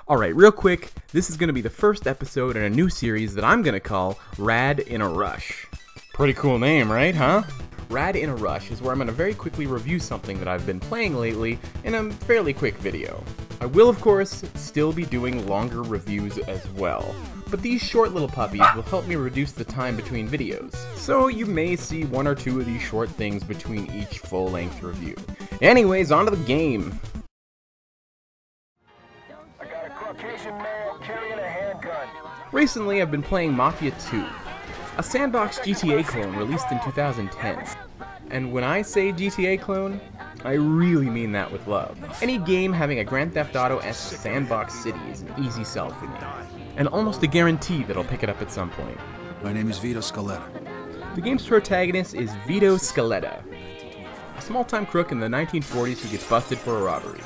Alright, real quick, this is going to be the first episode in a new series that I'm going to call Rad in a Rush. Pretty cool name, right, huh? Rad in a Rush is where I'm going to very quickly review something that I've been playing lately in a fairly quick video. I will, of course, still be doing longer reviews as well, but these short little puppies will help me reduce the time between videos, so you may see one or two of these short things between each full-length review. Anyways, on to the game! Recently, I've been playing Mafia 2, a sandbox GTA clone released in 2010. And when I say GTA clone, I really mean that with love. Any game having a Grand Theft Auto-esque sandbox city is an easy sell for me, and almost a guarantee that I'll pick it up at some point. My name is Vito Scaletta. The game's protagonist is Vito Scaletta, a small-time crook in the 1940s who gets busted for a robbery,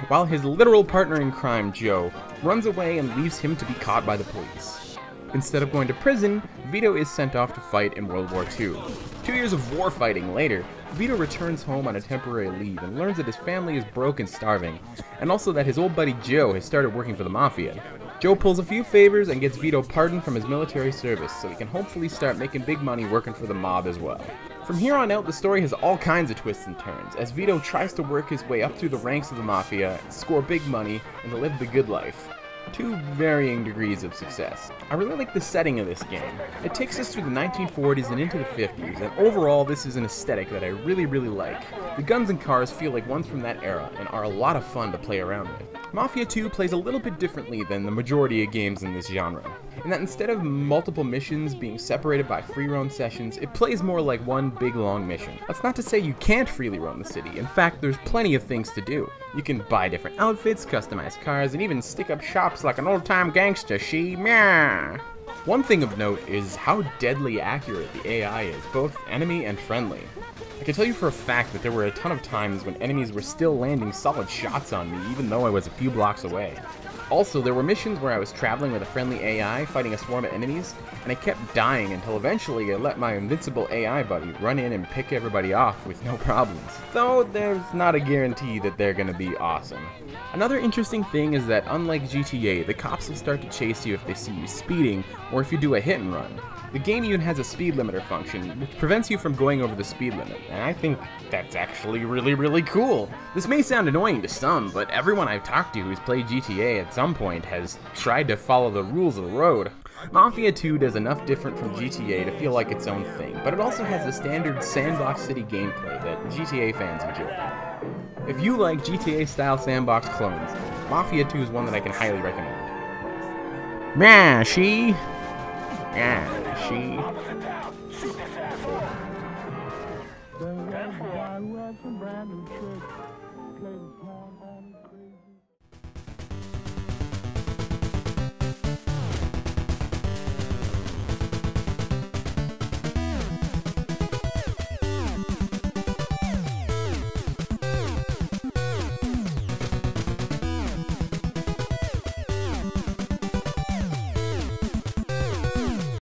while his literal partner in crime, Joe, runs away and leaves him to be caught by the police. Instead of going to prison, Vito is sent off to fight in World War II. 2 years of war fighting later, Vito returns home on a temporary leave and learns that his family is broke and starving, and also that his old buddy Joe has started working for the Mafia. Joe pulls a few favors and gets Vito pardoned from his military service so he can hopefully start making big money working for the mob as well. From here on out, the story has all kinds of twists and turns, as Vito tries to work his way up through the ranks of the Mafia, score big money, and to live the good life. To varying degrees of success. I really like the setting of this game. It takes us through the 1940s and into the 50s, and overall this is an aesthetic that I really like. The guns and cars feel like ones from that era, and are a lot of fun to play around with. Mafia 2 plays a little bit differently than the majority of games in this genre, in that instead of multiple missions being separated by free roam sessions, it plays more like one big long mission. That's not to say you can't freely roam the city. In fact, there's plenty of things to do. You can buy different outfits, customize cars, and even stick up shops like an old-time gangster, meow. One thing of note is how deadly accurate the AI is, both enemy and friendly. I can tell you for a fact that there were a ton of times when enemies were still landing solid shots on me even though I was a few blocks away. Also, there were missions where I was traveling with a friendly AI fighting a swarm of enemies, and I kept dying until eventually I let my invincible AI buddy run in and pick everybody off with no problems. Though there's not a guarantee that they're gonna be awesome. Another interesting thing is that unlike GTA, the cops will start to chase you if they see you speeding, or if you do a hit and run. The game even has a speed limiter function, which prevents you from going over the speed limit, and I think that's actually really cool. This may sound annoying to some, but everyone I've talked to who's played GTA at some point has tried to follow the rules of the road. Mafia 2 does enough different from GTA to feel like its own thing, but it also has the standard sandbox city gameplay that GTA fans enjoy. If you like GTA-style sandbox clones, Mafia 2 is one that I can highly recommend. Yeah, she.